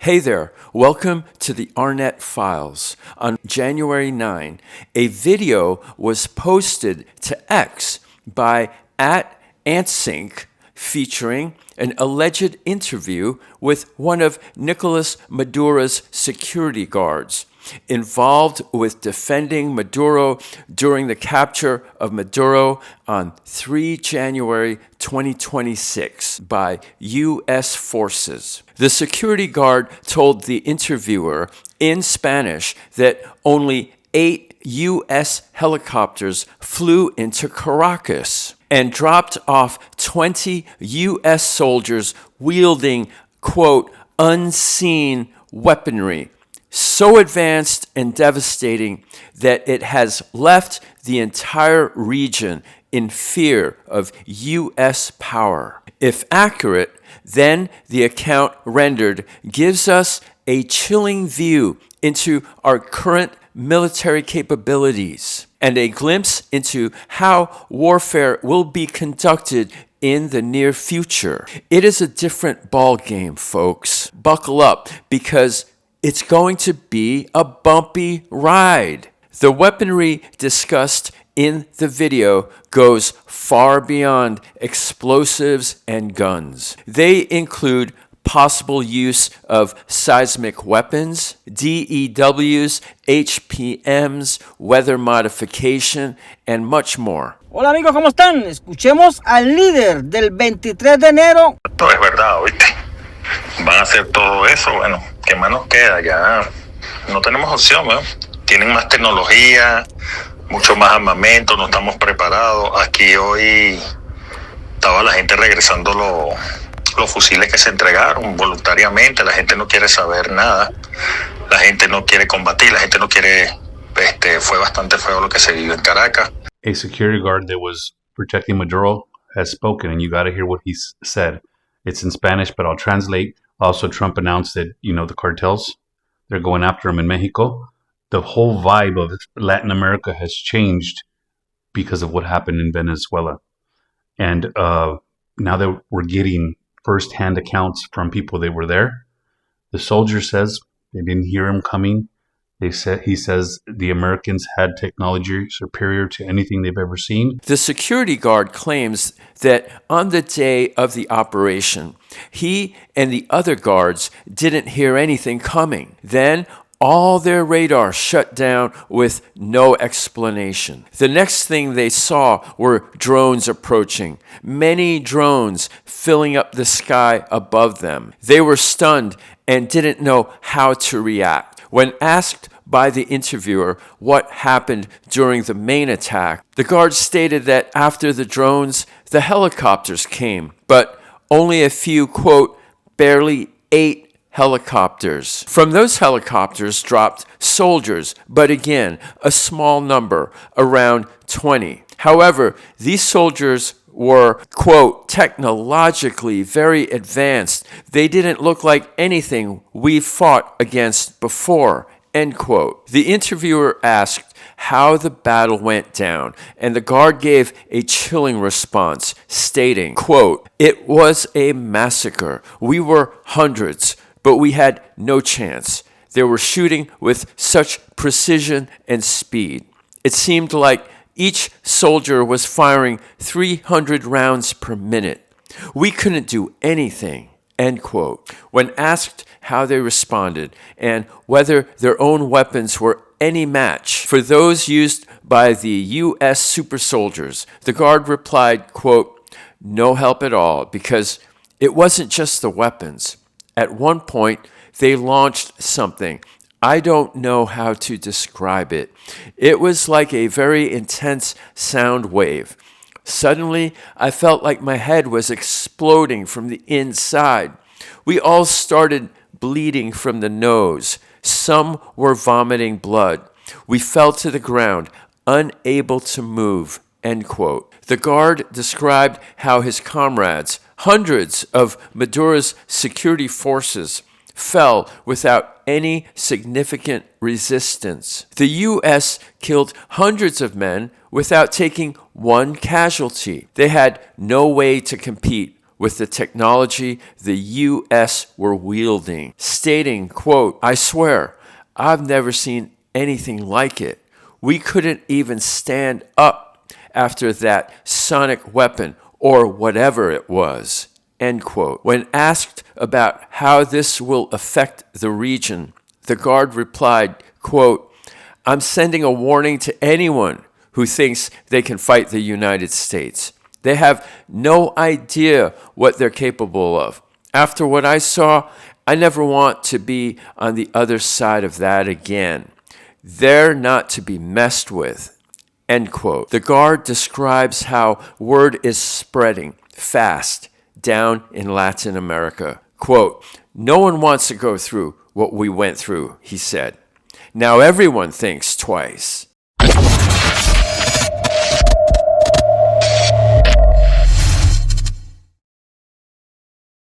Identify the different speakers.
Speaker 1: Hey there, welcome to the Arnett Files. On January 9, a video was posted to X by @AntSync featuring an alleged interview with one of Nicolás Maduro's security guards involved with defending Maduro during the capture of Maduro on 3 January 2026 by U.S. forces. The security guard told the interviewer in Spanish that only 8 U.S. helicopters flew into Caracas and dropped off 20 U.S. soldiers wielding, quote, unseen weaponry, so advanced and devastating that it has left the entire region in fear of U.S. power. If accurate, then the account rendered gives us a chilling view into our current military capabilities and a glimpse into how warfare will be conducted in the near future. It is a different ball game, folks. Buckle up, because it's going to be a bumpy ride. The weaponry discussed in the video goes far beyond explosives and guns. They include possible use of seismic weapons, DEWs, HPMs, weather modification, and much more.
Speaker 2: Hola amigos, ¿cómo están? Escuchemos al líder del 23 de enero.
Speaker 3: Esto es verdad, ¿oíste? Van a hacer todo eso, bueno, ¿qué más nos queda? Ya no tenemos opción, ¿no? Tienen más tecnología, mucho más armamento, no estamos preparados. Aquí hoy estaba la gente regresando los fusiles que se entregaron voluntariamente. La gente no quiere saber nada, la gente no quiere combatir, la gente no quiere, fue bastante feo lo que se vivió en Caracas.
Speaker 4: A security guard that was protecting Maduro has spoken, and you got to hear what he said. It's in Spanish, but I'll translate. Also, Trump announced that, the cartels, they're going after him in Mexico. The whole vibe of Latin America has changed because of what happened in Venezuela. And now that we're getting first-hand accounts from people that were there, the soldier says they didn't hear him coming. He says the Americans had technology superior to anything they've ever seen.
Speaker 1: The security guard claims that on the day of the operation, he and the other guards didn't hear anything coming. Then all their radar shut down with no explanation. The next thing they saw were drones approaching, many drones filling up the sky above them. They were stunned and didn't know how to react. When asked by the interviewer what happened during the main attack, the guard stated that after the drones, the helicopters came, but only a few, quote, barely 8 helicopters. From those helicopters dropped soldiers, but again, a small number, around 20. However, these soldiers were, quote, technologically very advanced. They didn't look like anything we've fought against before, end quote. The interviewer asked how the battle went down, and the guard gave a chilling response, stating, quote, it was a massacre. We were hundreds, but we had no chance. They were shooting with such precision and speed. It seemed like each soldier was firing 300 rounds per minute. We couldn't do anything, end quote. When asked how they responded and whether their own weapons were any match for those used by the U.S. super soldiers, the guard replied, quote, no help at all, because it wasn't just the weapons. At one point, they launched something. I don't know how to describe it. It was like a very intense sound wave. Suddenly, I felt like my head was exploding from the inside. We all started bleeding from the nose. Some were vomiting blood. We fell to the ground, unable to move, end quote. The guard described how his comrades, hundreds of Maduro's security forces, fell without any significant resistance. The U.S. killed hundreds of men without taking one casualty. They had no way to compete with the technology the U.S. were wielding, stating, quote, "I swear, I've never seen anything like it. We couldn't even stand up after that sonic weapon or whatever it was," end quote. When asked about how this will affect the region, the guard replied, quote, "I'm sending a warning to anyone who thinks they can fight the United States. They have no idea what they're capable of. After what I saw, I never want to be on the other side of that again. They're not to be messed with," end quote. The guard describes how word is spreading fast down in Latin America. Quote, "No one wants to go through what we went through," he said. "Now everyone thinks twice."